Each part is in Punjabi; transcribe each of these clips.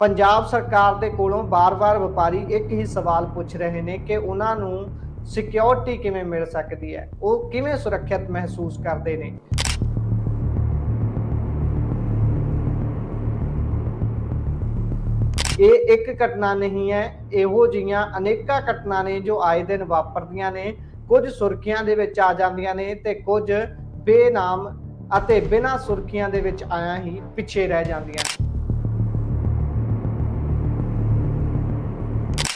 पंजाब सरकार ਦੇ ਕੋਲੋਂ ਬਾਰ-ਬਾਰ ਵਪਾਰੀ ਇੱਕ ਹੀ ਸਵਾਲ ਪੁੱਛ ਰਹੇ ਨੇ ਕਿ ਉਹਨਾਂ ਨੂੰ ਸਿਕਿਉਰਿਟੀ ਕਿਵੇਂ ਮਿਲ ਸਕਦੀ ਹੈ, ਉਹ ਕਿਵੇਂ ਸੁਰੱਖਿਅਤ ਮਹਿਸੂਸ ਕਰਦੇ ਨੇ। ਇਹ ਇੱਕ ਘਟਨਾ ਨਹੀਂ ਹੈ, ਇਹੋ ਜਿਹੀਆਂ ਅਨੇਕਾਂ ਘਟਨਾ ਨੇ ਜੋ ਆਏ ਦਿਨ ਵਾਪਰਦੀਆਂ ਨੇ। ਕੁਝ ਸੁਰਖੀਆਂ ਦੇ ਵਿੱਚ ਆ ਜਾਂਦੀਆਂ ਨੇ ਤੇ ਕੁਝ ਬੇਨਾਮ ਅਤੇ ਬਿਨਾਂ ਸੁਰਖੀਆਂ ਦੇ ਵਿੱਚ ਆਇਆ ਹੀ ਪਿੱਛੇ ਰਹਿ ਜਾਂਦੀਆਂ ਨੇ।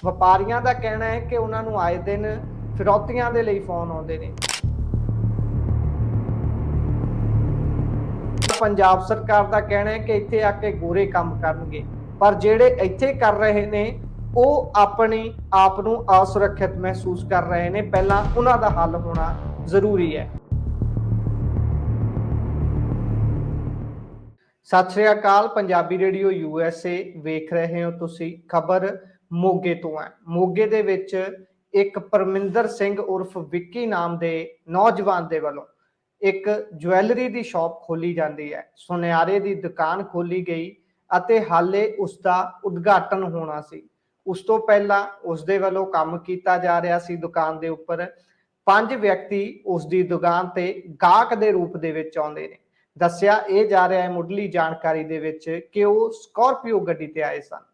ਵਪਾਰੀਆਂ ਦਾ ਕਹਿਣਾ ਹੈ ਕਿ ਉਹਨਾਂ ਨੂੰ ਆਏ ਦਿਨ ਫਿਰੌਤੀਆਂ ਦੇ ਲਈ ਫੋਨ ਆਉਂਦੇ ਨੇ। ਪੰਜਾਬ ਸਰਕਾਰ ਦਾ ਕਹਿਣਾ ਹੈ ਕਿ ਇੱਥੇ ਆ ਕੇ ਗੋਰੇ ਕੰਮ ਕਰਨਗੇ, ਪਰ ਜਿਹੜੇ ਇੱਥੇ ਕਰ ਰਹੇ ਨੇ ਉਹ ਆਪਣੀ ਆਪ ਨੂੰ ਅਸੁਰੱਖਿਅਤ ਮਹਿਸੂਸ ਕਰ ਰਹੇ ਨੇ। ਪਹਿਲਾਂ ਉਹਨਾਂ ਦਾ ਹੱਲ ਹੋਣਾ ਜ਼ਰੂਰੀ ਹੈ। ਸਤਿ ਸ਼੍ਰੀ ਅਕਾਲ, ਪੰਜਾਬੀ ਰੇਡੀਓ USA ਵੇਖ ਰਹੇ ਹੋ ਤੁਸੀਂ। ਖਬਰ ਮੋਗੇ ਤੋਂ ਹੈ। ਮੋਗੇ ਦੇ ਵਿੱਚ ਇੱਕ ਪਰਮਿੰਦਰ ਸਿੰਘ ਉਰਫ ਵਿੱਕੀ ਨਾਮ ਦੇ ਨੌਜਵਾਨ ਦੇ ਵੱਲੋਂ ਇੱਕ ਜਵੈਲਰੀ ਦੀ ਸ਼ਾਪ ਖੋਲੀ ਜਾਂਦੀ ਹੈ। ਸੁਨਿਆਰੇ ਦੀ ਦੁਕਾਨ ਖੋਲੀ ਗਈ ਅਤੇ ਹਾਲੇ ਉਸ ਦਾ ਉਦਘਾਟਨ ਹੋਣਾ ਸੀ। ਉਸ ਤੋਂ ਪਹਿਲਾਂ ਉਸ ਦੇ ਵੱਲੋਂ ਕੰਮ ਕੀਤਾ ਜਾ ਰਿਹਾ ਸੀ ਦੁਕਾਨ ਦੇ ਉੱਪਰ। 5 ਵਿਅਕਤੀ ਉਸ ਦੀ ਦੁਕਾਨ ਤੇ ਗਾਹਕ ਦੇ ਰੂਪ ਦੇ ਵਿੱਚ ਆਉਂਦੇ ਨੇ। ਦੱਸਿਆ ਇਹ ਜਾ ਰਿਹਾ ਹੈ ਮੁੱਢਲੀ ਜਾਣਕਾਰੀ ਦੇ ਵਿੱਚ ਕਿ ਉਹ ਸਕਾਰਪੀਓ ਗੱਡੀ ਤੇ ਆਏ ਸਨ।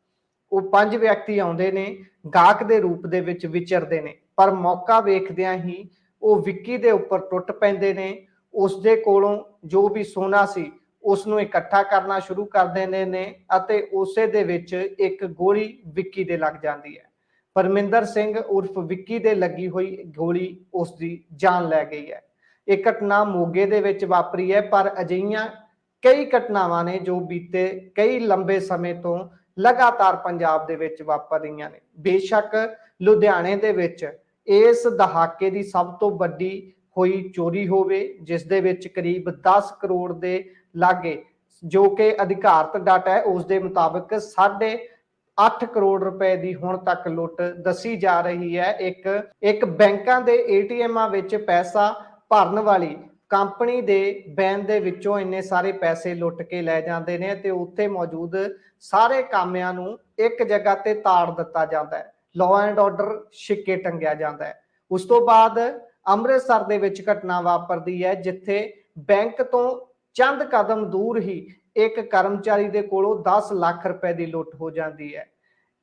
ਉਹ 5 ਵਿਅਕਤੀ ਆਉਂਦੇ ਨੇ, ਗਾਹਕ ਦੇ ਰੂਪ ਦੇ ਵਿੱਚ ਵਿਚਰਦੇ ਨੇ, ਪਰ ਮੌਕਾ ਵੇਖਦਿਆਂ ਹੀ ਉਹ ਵਿੱਕੀ ਦੇ ਉੱਪਰ ਟੁੱਟ ਪੈਂਦੇ ਨੇ। ਉਸ ਦੇ ਕੋਲੋਂ ਜੋ ਵੀ ਸੋਨਾ ਸੀ ਉਸ ਨੂੰ ਇਕੱਠਾ ਕਰਨਾ ਸ਼ੁਰੂ ਕਰ ਦਿੰਦੇ ਨੇ ਅਤੇ ਉਸੇ ਦੇ ਵਿੱਚ ਇੱਕ ਗੋਲੀ ਵਿੱਕੀ ਦੇ ਲੱਗ ਜਾਂਦੀ ਹੈ। ਪਰਮਿੰਦਰ ਸਿੰਘ ਉਰਫ ਵਿੱਕੀ ਦੇ ਲੱਗੀ ਹੋਈ ਗੋਲੀ ਉਸ ਦੀ ਜਾਨ ਲੈ ਗਈ ਹੈ। ਇਹ ਘਟਨਾ ਮੋਗੇ ਦੇ ਵਿੱਚ ਵਾਪਰੀ ਹੈ, ਪਰ ਅਜਿਹੀਆਂ ਕਈ ਘਟਨਾਵਾਂ ਨੇ ਜੋ ਬੀਤੇ ਕਈ ਲੰਬੇ ਸਮੇਂ ਤੋਂ ਲਗਾਤਾਰ ਪੰਜਾਬ ਦੇ ਵਿੱਚ ਵਾਪਰ ਰਹੀਆਂ ਨੇ। ਬੇਸ਼ੱਕ ਲੁਧਿਆਣੇ ਦੇ ਵਿੱਚ ਇਸ ਦਹਾਕੇ ਦੀ ਸਭ ਤੋਂ ਵੱਡੀ ਹੋਈ ਚੋਰੀ ਹੋਵੇ, ਜਿਸ ਦੇ ਵਿੱਚ ਕਰੀਬ 10 ਕਰੋੜ ਦੇ ਲਾਗੇ, ਜੋ ਕਿ ਅਧਿਕਾਰਤ ਡਾਟਾ ਹੈ ਉਸ ਦੇ ਮੁਤਾਬਕ 8.5 ਕਰੋੜ ਰੁਪਏ ਦੀ ਹੁਣ ਤੱਕ ਲੁੱਟ ਦੱਸੀ ਜਾ ਰਹੀ ਹੈ। ਇੱਕ ਬੈਂਕਾਂ ਦੇ ATMਾਂ ਵਿੱਚ ਪੈਸਾ ਭਰਨ ਵਾਲੀ ਕੰਪਨੀ ਦੇ ਵੈਨ ਦੇ ਵਿੱਚੋਂ ਇੰਨੇ ਸਾਰੇ ਪੈਸੇ ਲੁੱਟ ਕੇ ਲੈ ਜਾਂਦੇ ਨੇ ਤੇ ਉੱਥੇ ਮੌਜੂਦ ਸਾਰੇ ਕਾਮਿਆਂ ਨੂੰ ਇੱਕ ਜਗ੍ਹਾ ਤੇ ਤਾੜ ਦਿੱਤਾ ਜਾਂਦਾ ਹੈ। ਲਾਅ ਐਂਡ ਆਰਡਰ ਛਿੱਕੇ ਟੰਗਿਆ ਜਾਂਦਾ ਹੈ। ਉਸ ਤੋਂ ਬਾਅਦ ਅੰਮ੍ਰਿਤਸਰ ਦੇ ਵਿੱਚ ਘਟਨਾ ਵਾਪਰਦੀ ਹੈ, ਜਿੱਥੇ ਬੈਂਕ ਤੋਂ ਚੰਦ ਕਦਮ ਦੂਰ ਹੀ ਇੱਕ ਕਰਮਚਾਰੀ ਦੇ ਕੋਲੋਂ 10 ਲੱਖ ਰੁਪਏ ਦੀ ਲੁੱਟ ਹੋ ਜਾਂਦੀ ਹੈ।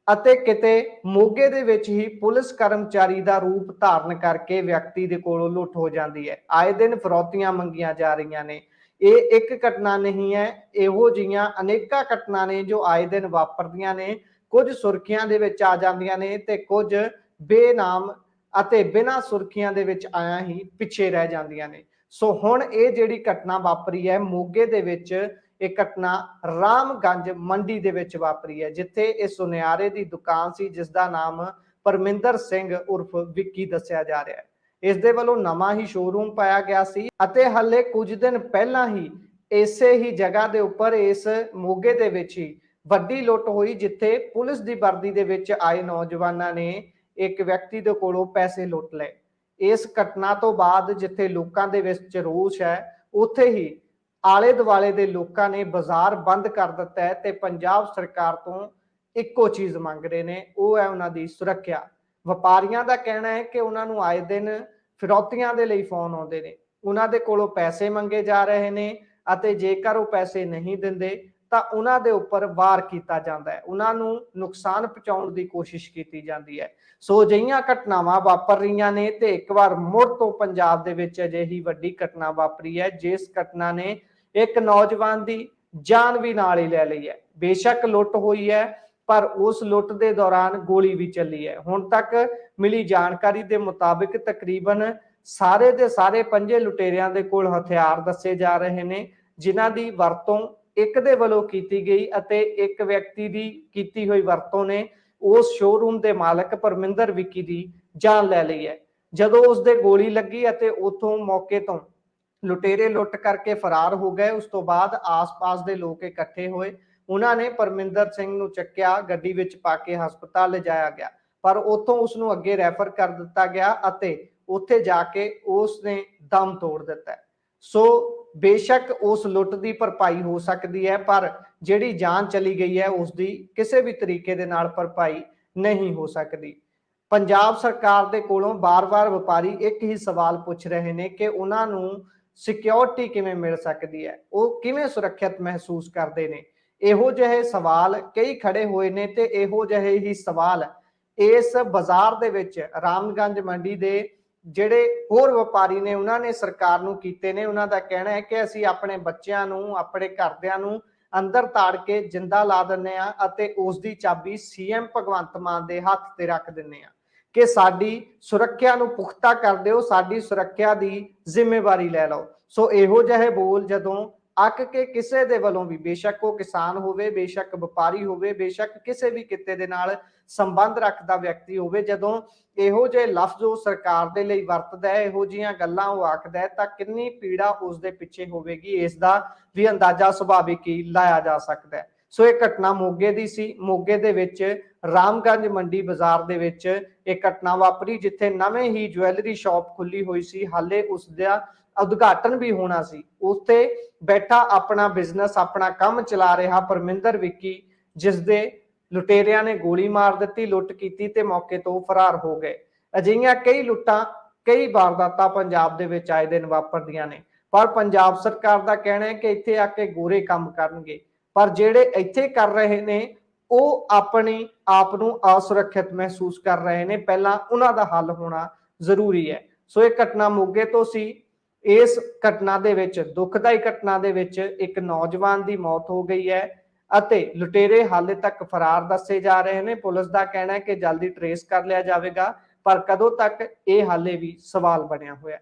ਅਤੇ ਕਿਤੇ ਮੋਗੇ ਦੇ ਵਿੱਚ ਹੀ ਪੁਲਿਸ ਕਰਮਚਾਰੀ ਦਾ ਰੂਪ ਧਾਰਨ ਕਰਕੇ ਵਿਅਕਤੀ ਦੇ ਕੋਲੋਂ ਲੁੱਟ ਹੋ ਜਾਂਦੀ ਹੈ। ਆਏ ਦਿਨ ਫਿਰੌਤੀਆਂ ਮੰਗੀਆਂ ਜਾ ਰਹੀਆਂ ਨੇ। ਇਹ ਇੱਕ ਘਟਨਾ ਨਹੀਂ ਹੈ, ਇਹੋ ਜਿਹੀਆਂ ਅਨੇਕਾਂ ਘਟਨਾ ਨੇ ਜੋ ਆਏ ਦਿਨ ਵਾਪਰਦੀਆਂ ਨੇ। ਕੁਝ ਸੁਰਖੀਆਂ ਦੇ ਵਿੱਚ ਆ ਜਾਂਦੀਆਂ ਨੇ ਤੇ ਕੁਝ ਬੇਨਾਮ ਅਤੇ ਬਿਨਾਂ ਸੁਰਖੀਆਂ ਦੇ ਵਿੱਚ ਆਇਆ ਹੀ ਪਿੱਛੇ ਰਹਿ ਜਾਂਦੀਆਂ ਨੇ। ਸੋ ਹੁਣ ਇਹ ਜਿਹੜੀ ਘਟਨਾ ਵਾਪਰੀ ਹੈ ਮੋਗੇ ਦੇ ਵਿੱਚ, ਇਹ ਘਟਨਾ ਰਾਮਗੰਜ ਮੰਡੀ ਦੇ ਵਿੱਚ ਵਾਪਰੀ ਹੈ, ਜਿੱਥੇ ਇਹ ਸੁਨਿਆਰੇ ਦੀ ਦੁਕਾਨ ਸੀ ਜਿਸ ਦਾ ਨਾਮ ਪਰਮਿੰਦਰ ਸਿੰਘ ਉਰਫ ਵਿੱਕੀ ਦੱਸਿਆ ਜਾ ਰਿਹਾ ਹੈ। ਇਸ ਦੇ ਵੱਲੋਂ ਨਵਾਂ ਹੀ ਸ਼ੋਰੂਮ ਪਾਇਆ ਗਿਆ ਸੀ ਅਤੇ ਹਾਲੇ ਕੁਝ ਦਿਨ ਪਹਿਲਾਂ ਹੀ ਇਸੇ ਹੀ ਜਗ੍ਹਾ ਦੇ ਉੱਪਰ ਇਸ ਮੋਗੇ ਦੇ ਵਿੱਚ ਹੀ ਵੱਡੀ ਲੁੱਟ ਹੋਈ, ਜਿੱਥੇ ਪੁਲਿਸ ਦੀ ਵਰਦੀ ਦੇ ਵਿੱਚ ਆਏ ਨੌਜਵਾਨਾਂ ਨੇ ਇੱਕ ਵਿਅਕਤੀ ਦੇ ਕੋਲੋਂ ਪੈਸੇ ਲੁੱਟ ਲਏ। ਇਸ ਘਟਨਾ ਤੋਂ ਬਾਅਦ ਜਿੱਥੇ ਲੋਕਾਂ ਦੇ ਵਿੱਚ ਰੋਸ ਹੈ, ਉੱਥੇ ਹੀ ਆਲੇ ਦੁਆਲੇ ਦੇ ਲੋਕਾਂ ਨੇ ਬਾਜ਼ਾਰ ਬੰਦ ਕਰ ਦਿੱਤਾ ਹੈ ਤੇ ਪੰਜਾਬ ਸਰਕਾਰ ਤੋਂ ਇੱਕੋ ਚੀਜ਼ ਮੰਗ ਰਹੇ ਨੇ, ਉਹ ਹੈ ਉਹਨਾਂ ਦੀ ਸੁਰੱਖਿਆ। ਵਪਾਰੀਆਂ ਦਾ ਕਹਿਣਾ ਹੈ ਕਿ ਉਹਨਾਂ ਨੂੰ ਆਏ ਦਿਨ ਫਿਰੌਤੀਆਂ ਦੇ ਲਈ ਫੋਨ ਆਉਂਦੇ ਨੇ, ਉਹਨਾਂ ਦੇ ਕੋਲੋਂ ਪੈਸੇ ਮੰਗੇ ਜਾ ਰਹੇ ਨੇ ਅਤੇ ਜੇਕਰ ਉਹ ਪੈਸੇ ਨਹੀਂ ਦਿੰਦੇ ਤਾਂ ਉਹਨਾਂ ਦੇ ਉੱਪਰ ਵਾਰ ਕੀਤਾ ਜਾਂਦਾ ਹੈ, ਉਹਨਾਂ ਨੂੰ ਨੁਕਸਾਨ ਪਹੁੰਚਾਉਣ ਦੀ ਕੋਸ਼ਿਸ਼ ਕੀਤੀ ਜਾਂਦੀ ਹੈ। ਸੋ ਅਜਿਹੀਆਂ ਘਟਨਾਵਾਂ ਵਾਪਰ ਰਹੀਆਂ ਨੇ ਤੇ ਇੱਕ ਵਾਰ ਮੁੜ ਤੋਂ ਪੰਜਾਬ ਦੇ ਵਿੱਚ ਅਜਿਹੀ ਵੱਡੀ ਘਟਨਾ ਵਾਪਰੀ ਹੈ, ਜਿਸ ਘਟਨਾ ਨੇ ਇੱਕ ਨੌਜਵਾਨ ਦੀ ਜਾਨ ਵੀ ਨਾਲ ਹੀ ਲੈ ਲਈ ਹੈ। ਬੇਸ਼ੱਕ ਲੁੱਟ ਹੋਈ ਹੈ, ਪਰ ਉਸ ਲੁੱਟ ਦੇ ਦੌਰਾਨ ਗੋਲੀ ਵੀ ਚੱਲੀ ਹੈ। ਹੁਣ ਤੱਕ ਮਿਲੀ ਜਾਣਕਾਰੀ ਦੇ ਮੁਤਾਬਿਕ ਤਕਰੀਬਨ ਸਾਰੇ ਦੇ ਸਾਰੇ 5 ਲੁਟੇਰਿਆਂ ਦੇ ਕੋਲ ਹਥਿਆਰ ਦੱਸੇ ਜਾ ਰਹੇ ਨੇ, ਜਿਨ੍ਹਾਂ ਦੀ ਵਰਤੋਂ ਇੱਕ ਦੇ ਵੱਲੋਂ ਕੀਤੀ ਗਈ ਅਤੇ ਇੱਕ ਵਿਅਕਤੀ ਦੀ ਕੀਤੀ ਹੋਈ ਵਰਤੋਂ ਨੇ ਉਸ ਸ਼ੋਰੂਮ ਦੇ ਮਾਲਕ ਪਰਮਿੰਦਰ ਵਿੱਕੀ ਦੀ ਜਾਨ ਲੈ ਲਈ ਹੈ। ਜਦੋਂ ਉਸ ਦੇ ਗੋਲੀ ਲੱਗੀ ਅਤੇ ਉਥੋਂ ਮੌਕੇ ਤੋਂ ਲੁਟੇਰੇ ਲੁੱਟ ਕਰਕੇ ਫਰਾਰ ਹੋ ਗਏ, ਉਸ ਤੋਂ ਬਾਅਦ ਆਸ-ਪਾਸ ਦੇ ਲੋਕ ਇਕੱਠੇ ਹੋਏ। ਉਹਨਾਂ ਨੇ ਪਰਮਿੰਦਰ ਸਿੰਘ ਨੂੰ ਚੱਕਿਆ, ਗੱਡੀ ਵਿੱਚ ਪਾ ਕੇ ਹਸਪਤਾਲ ਲਿਜਾਇਆ ਗਿਆ, ਪਰ ਉੱਥੋਂ ਉਸ ਨੂੰ ਅੱਗੇ ਰੈਫਰ ਕਰ ਦਿੱਤਾ ਗਿਆ ਅਤੇ ਉੱਥੇ ਜਾ ਕੇ ਉਸ ਨੇ ਦਮ ਤੋੜ ਦਿੱਤਾ। ਸੋ बेशक उस लुੱਟ ਦੀ ਭਰਪਾਈ ਹੋ ਸਕਦੀ ਹੈ, ਪਰ ਜਿਹੜੀ ਜਾਨ ਚਲੀ ਗਈ ਹੈ ਉਸ ਦੀ ਕਿਸੇ ਵੀ ਤਰੀਕੇ ਦੇ ਨਾਲ ਭਰਪਾਈ ਨਹੀਂ ਹੋ ਸਕਦੀ। ਪੰਜਾਬ ਸਰਕਾਰ ਦੇ ਕੋਲੋਂ ਬਾਰ-ਬਾਰ ਵਪਾਰੀ ਇੱਕ ਹੀ ਸਵਾਲ ਪੁੱਛ ਰਹੇ ਨੇ ਕਿ ਉਹਨਾਂ ਨੂੰ ਸਿਕਿਉਰਿਟੀ ਕਿਵੇਂ ਮਿਲ ਸਕਦੀ ਹੈ, ਉਹ ਕਿਵੇਂ ਸੁਰੱਖਿਅਤ ਮਹਿਸੂਸ ਕਰਦੇ ਨੇ। ਇਹੋ ਜਿਹੇ ਸਵਾਲ ਕਈ ਖੜੇ ਹੋਏ ਨੇ ਤੇ ਇਹੋ ਜਿਹੇ ਹੀ ਸਵਾਲ ਇਸ ਬਾਜ਼ਾਰ ਦੇ ਵਿੱਚ ਰਾਮਗੰਜ ਮੰਡੀ ਦੇ ਜਿਹੜੇ ਹੋਰ ਵਪਾਰੀ ਨੇ ਉਹਨਾਂ ਨੇ ਸਰਕਾਰ ਨੂੰ ਕੀਤੇ ਨੇ। ਉਹਨਾਂ ਦਾ ਕਹਿਣਾ ਹੈ ਕਿ ਅਸੀਂ ਆਪਣੇ ਬੱਚਿਆਂ ਨੂੰ, ਆਪਣੇ ਘਰਦਿਆਂ ਨੂੰ ਅੰਦਰ ਤਾੜ ਕੇ ਜਿੰਦਾ ਲਾ ਦਿੰਦੇ ਆ ਅਤੇ ਉਸ ਦੀ ਚਾਬੀ ਸੀਐਮ ਭਗਵੰਤ ਮਾਨ ਦੇ ਹੱਥ ਤੇ ਰੱਖ ਦਿੰਦੇ ਆ ਕਿ ਸਾਡੀ ਸੁਰੱਖਿਆ ਨੂੰ ਪੁਖਤਾ ਕਰ ਦਿਓ, ਸਾਡੀ ਸੁਰੱਖਿਆ ਦੀ ਜ਼ਿੰਮੇਵਾਰੀ ਲੈ ਲਓ। ਸੋ ਇਹੋ ਜਿਹੇ ਬੋਲ ਜਦੋਂ ਅੱਕ ਕੇ ਕਿਸੇ ਦੇ ਵੱਲੋਂ ਵੀ, ਬੇਸ਼ੱਕ ਉਹ ਕਿਸਾਨ ਹੋਵੇ, ਬੇਸ਼ੱਕ ਵਪਾਰੀ ਹੋਵੇ, ਬੇਸ਼ੱਕ ਕਿਸੇ ਵੀ ਕਿੱਤੇ ਦੇ ਨਾਲ ਸੰਬੰਧ ਰੱਖਦਾ ਵਿਅਕਤੀ ਹੋਵੇ, ਜਦੋਂ ਇਹੋ ਜਿਹੇ ਲਫ਼ਜ਼ ਉਹ ਸਰਕਾਰ ਦੇ ਲਈ ਵਰਤਦਾ ਹੈ, ਇਹੋ ਜਿਹੀਆਂ ਗੱਲਾਂ ਉਹ ਆਖਦਾ ਹੈ, ਤਾਂ ਕਿੰਨੀ ਪੀੜਾ ਉਸ ਦੇ ਪਿੱਛੇ ਹੋਵੇਗੀ ਇਸ ਦਾ ਵੀ ਅੰਦਾਜ਼ਾ ਸੁਭਾਵਿਕ ਹੀ ਲਾਇਆ ਜਾ ਸਕਦਾ ਹੈ। ਸੋ ਇਹ ਘਟਨਾ ਮੋਗੇ ਦੀ ਸੀ। ਮੋਗੇ ਦੇ ਵਿੱਚ ਰਾਮਗੰਜ ਮੰਡੀ ਬਾਜ਼ਾਰ ਦੇ ਵਿੱਚ ਇਹ ਘਟਨਾ ਵਾਪਰੀ, ਜਿੱਥੇ ਨਵੇਂ ਹੀ ਜੁਐਲਰੀ ਸ਼ਾਪ ਖੁੱਲੀ ਹੋਈ ਸੀ, ਹਾਲੇ ਉਸ ਦਾ ਉਦਘਾਟਨ ਵੀ ਹੋਣਾ ਸੀ। ਉੱਥੇ ਬੈਠਾ ਆਪਣਾ ਬਿਜ਼ਨਸ, ਆਪਣਾ ਕੰਮ ਚਲਾ ਰਿਹਾ ਪਰਮਿੰਦਰ ਵਿੱਕੀ, ਜਿਸ ਦੇ ਲੁਟੇਰਿਆਂ ਨੇ ਗੋਲੀ ਮਾਰ ਦਿੱਤੀ, ਲੁੱਟ ਕੀਤੀ ਤੇ ਮੌਕੇ ਤੋਂ ਫਰਾਰ ਹੋ ਗਏ। ਅਜਿਹੀਆਂ ਕਈ ਲੁੱਟਾਂ, ਕਈ ਵਾਰਦਾਤਾਂ ਪੰਜਾਬ ਦੇ ਵਿੱਚ ਆਏ ਦਿਨ ਵਾਪਰਦੀਆਂ ਨੇ, ਪਰ ਪੰਜਾਬ ਸਰਕਾਰ ਦਾ ਕਹਿਣਾ ਹੈ ਕਿ ਇੱਥੇ ਆ ਕੇ ਗੋਰੇ ਕੰਮ ਕਰਨਗੇ, ਪਰ ਜਿਹੜੇ ਇੱਥੇ ਕਰ ਰਹੇ ਨੇ ਉਹ ਆਪਣੇ ਆਪ ਨੂੰ ਅਸੁਰੱਖਿਅਤ ਮਹਿਸੂਸ ਕਰ ਰਹੇ ਨੇ। ਪਹਿਲਾਂ ਉਹਨਾਂ ਦਾ ਹੱਲ ਹੋਣਾ ਜ਼ਰੂਰੀ ਹੈ। ਸੋ ਇਹ ਘਟਨਾ ਮੋਗੇ ਤੋਂ ਸੀ। ਇਸ ਘਟਨਾ ਦੇ ਵਿੱਚ, ਦੁਖਦਾਈ ਘਟਨਾ ਦੇ ਵਿੱਚ, ਇੱਕ ਨੌਜਵਾਨ ਦੀ ਮੌਤ ਹੋ ਗਈ ਹੈ ਅਤੇ ਲੁਟੇਰੇ ਹਾਲੇ ਤੱਕ ਫਰਾਰ ਦੱਸੇ ਜਾ ਰਹੇ ਨੇ। ਪੁਲਿਸ ਦਾ ਕਹਿਣਾ ਹੈ ਕਿ ਜਲਦੀ ਟਰੇਸ ਕਰ ਲਿਆ ਜਾਵੇਗਾ, ਪਰ ਕਦੋਂ ਤੱਕ ਇਹ ਹਾਲੇ ਵੀ ਸਵਾਲ ਬਣਿਆ ਹੋਇਆ।